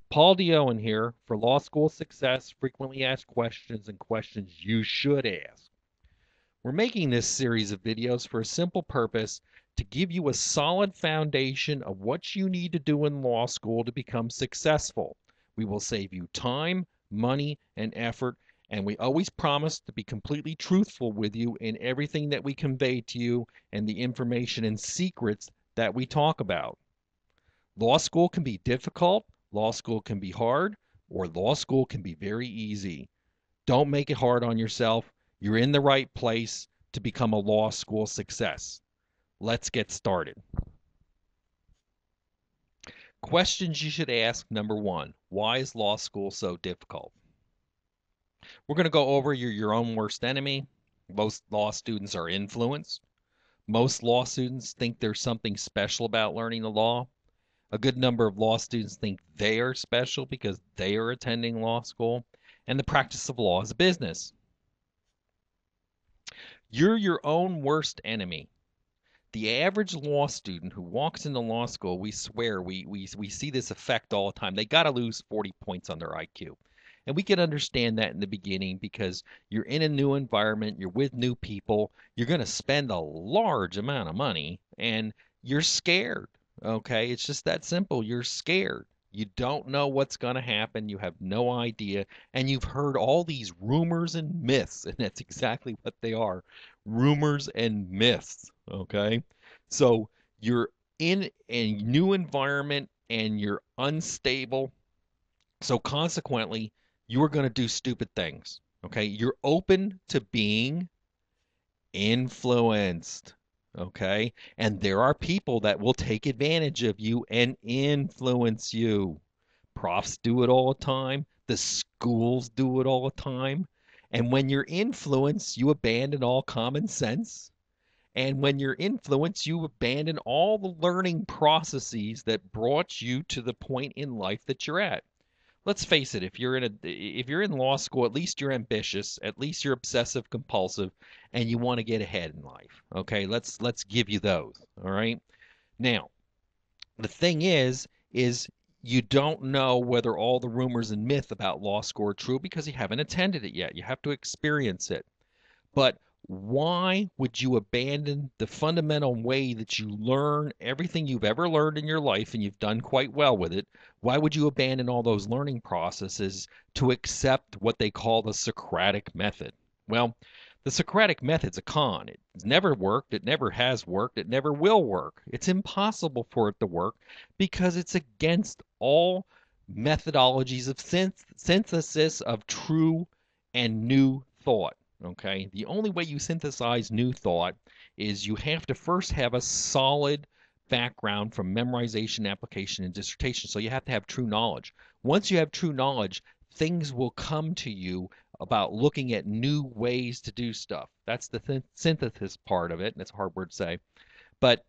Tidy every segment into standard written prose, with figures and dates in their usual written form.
Paul Dioen here for Law School Success, frequently asked questions and questions you should ask. We're making this series of videos for a simple purpose to give you a solid foundation of what you need to do in law school to become successful. We will save you time, money, and effort, and we always promise to be completely truthful with you in everything that we convey to you and the information and secrets that we talk about. Law school can be difficult, law school can be hard, or law school can be very easy. Don't make it hard on yourself. You're in the right place to become a law school success. Let's get started. Questions you should ask. Number one, why is law school so difficult? We're going to go over your own worst enemy. Most law students are influenced. Most law students think there's something special about learning the law. A good number of law students think they are special because they are attending law school, and the practice of law is a business. You're your own worst enemy. The average law student who walks into law school, we swear, we see this effect all the time. They got to lose 40 points on their IQ. And we can understand that in the beginning because you're in a new environment, you're with new people, you're going to spend a large amount of money, and you're scared. Okay? It's just that simple. You're scared. You don't know what's going to happen. You have no idea. And you've heard all these rumors and myths, and that's exactly what they are, rumors and myths. Okay? So you're in a new environment and you're unstable. So consequently, you are going to do stupid things. Okay? You're open to being influenced. Okay? And there are people that will take advantage of you and influence you. Profs do it all the time. The schools do it all the time. And when you're influenced, you abandon all common sense. And when you're influenced, you abandon all the learning processes that brought you to the point in life that you're at. Let's face it, if you're in law school, at least you're ambitious, at least you're obsessive compulsive, and you want to get ahead in life. Okay, let's give you those. All right. Now, the thing is you don't know whether all the rumors and myth about law school are true because you haven't attended it yet. You have to experience it. But why would you abandon the fundamental way that you learn everything you've ever learned in your life and you've done quite well with it? Why would you abandon all those learning processes to accept what they call the Socratic method? Well, the Socratic method's a con. It's never worked, it never has worked, it never will work. It's impossible for it to work because it's against all methodologies of synthesis of true and new thought. Okay, the only way you synthesize new thought is you have to first have a solid background from memorization, application, and dissertation. So you have to have true knowledge. Once you have true knowledge, things will come to you about looking at new ways to do stuff. That's the synthesis part of it, and it's a hard word to say. But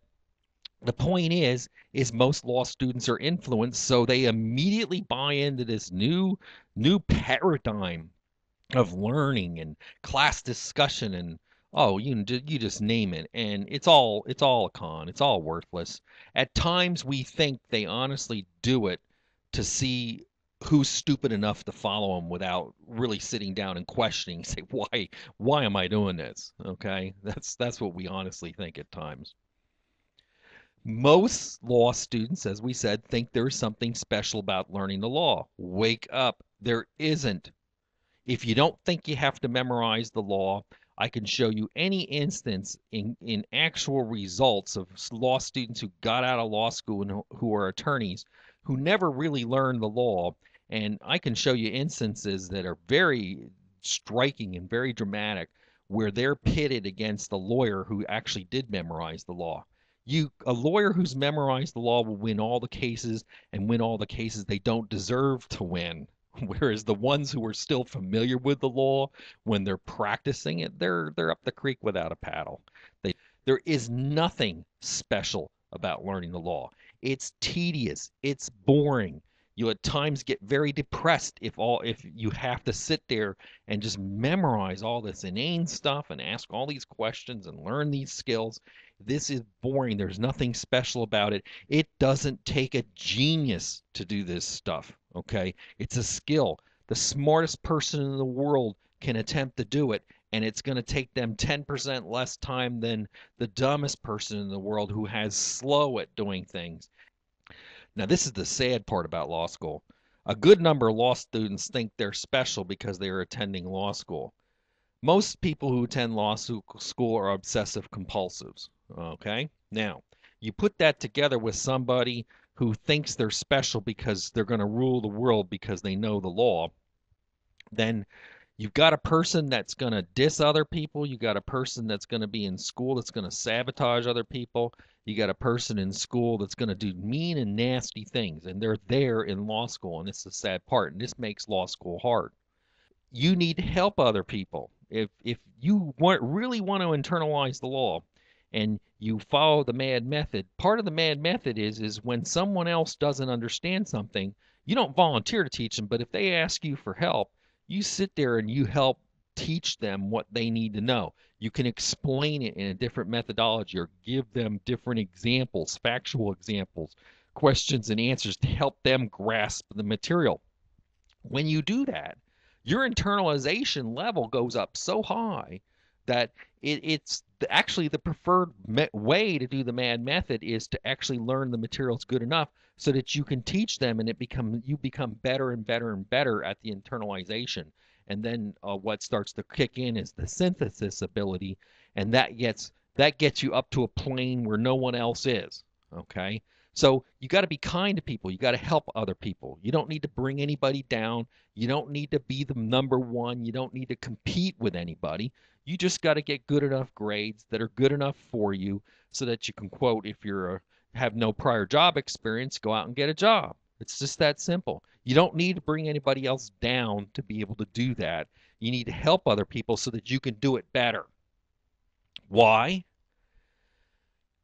the point is most law students are influenced, so they immediately buy into this new paradigm of learning and class discussion and oh you just name it, and it's all a con, it's all worthless. At times we think they honestly do it to see who's stupid enough to follow them without really sitting down and questioning, say why am I doing this? Okay, that's what we honestly think at times. Most law students, as we said, think there's something special about learning the law. Wake up, there isn't. If you don't think you have to memorize the law, I can show you any instance in actual results of law students who got out of law school and who are attorneys who never really learned the law. And I can show you instances that are very striking and very dramatic where they're pitted against a lawyer who actually did memorize the law. A lawyer who's memorized the law will win all the cases and win all the cases they don't deserve to win. Whereas the ones who are still familiar with the law, when they're practicing it, they're up the creek without a paddle. There is nothing special about learning the law. It's tedious. It's boring. You at times get very depressed if you have to sit there and just memorize all this inane stuff and ask all these questions and learn these skills. This is boring. There's nothing special about it. It doesn't take a genius to do this stuff, okay? It's a skill. The smartest person in the world can attempt to do it, and it's going to take them 10% less time than the dumbest person in the world who has slow at doing things. Now, this is the sad part about law school. A good number of law students think they're special because they are attending law school. Most people who attend law school are obsessive compulsives. Okay? Now, you put that together with somebody who thinks they're special because they're going to rule the world because they know the law, then you've got a person that's going to diss other people. You got a person that's going to be in school that's going to sabotage other people. You got a person in school that's going to do mean and nasty things, and they're there in law school, and it's the sad part, and this makes law school hard. You need to help other people. If you really want to internalize the law and you follow the M.A.D method, part of the M.A.D method is when someone else doesn't understand something, you don't volunteer to teach them, but if they ask you for help, you sit there and you help teach them what they need to know. You can explain it in a different methodology or give them different examples, factual examples, questions and answers to help them grasp the material. When you do that, your internalization level goes up so high that it's actually the preferred way to do the M.A.D method is to actually learn the materials good enough so that you can teach them and you become better and better and better at the internalization. And then what starts to kick in is the synthesis ability, and that gets you up to a plane where no one else is. Okay, so you got to be kind to people. You got to help other people. You don't need to bring anybody down. You don't need to be the number one. You don't need to compete with anybody. You just got to get good enough grades that are good enough for you so that you can quote, if you're have no prior job experience, go out and get a job. It's just that simple. You don't need to bring anybody else down to be able to do that. You need to help other people so that you can do it better. Why?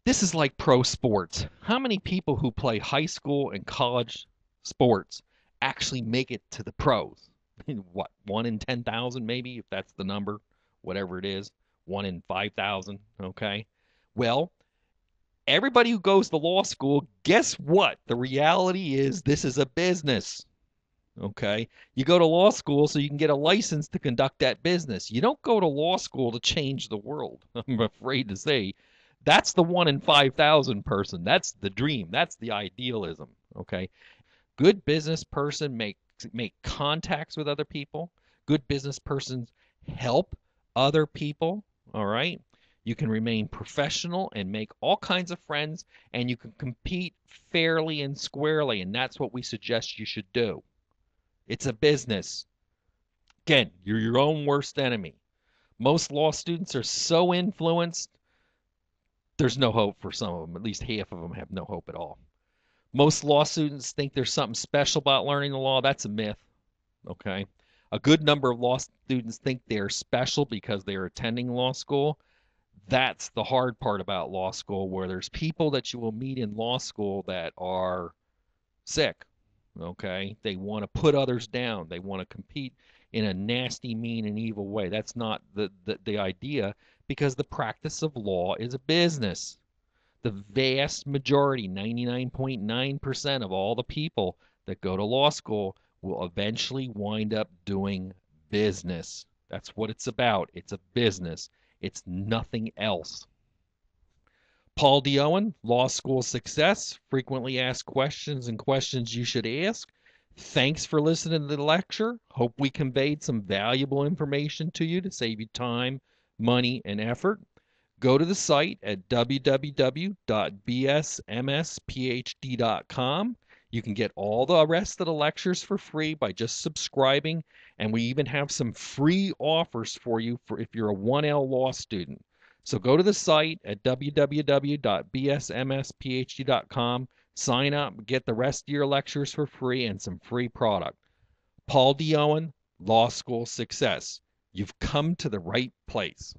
This is like pro sports. How many people who play high school and college sports actually make it to the pros? What, one in 10,000 maybe, if that's the number, whatever it is, one in 5,000, okay? Well, everybody who goes to law school, guess what? The reality is this is a business. Okay. You go to law school so you can get a license to conduct that business. You don't go to law school to change the world. I'm afraid to say that's the one in 5,000 person. That's the dream. That's the idealism. Okay. Good business person make contacts with other people. Good business persons help other people. All right. You can remain professional and make all kinds of friends, and you can compete fairly and squarely, and that's what we suggest you should do. It's a business. Again, you're your own worst enemy. Most law students are so influenced, there's no hope for some of them. At least half of them have no hope at all. Most law students think there's something special about learning the law. That's a myth. Okay. A good number of law students think they're special because they're attending law school. That's the hard part about law school, where there's people that you will meet in law school that are sick. Okay, they want to put others down. They want to compete in a nasty, mean, and evil way. That's not the idea, because the practice of law is a business. The vast majority, 99.9% of all the people that go to law school will eventually wind up doing business. That's what it's about. It's a business. It's nothing else. Paul D. Owen, Law School Success, frequently asked questions and questions you should ask. Thanks for listening to the lecture. Hope we conveyed some valuable information to you to save you time, money, and effort. Go to the site at www.bsmsphd.com. You can get all the rest of the lectures for free by just subscribing, and we even have some free offers for you for if you're a 1L law student. So go to the site at www.bsmsphd.com, sign up, get the rest of your lectures for free and some free product. Paul D. Owen, Law School Success. You've come to the right place.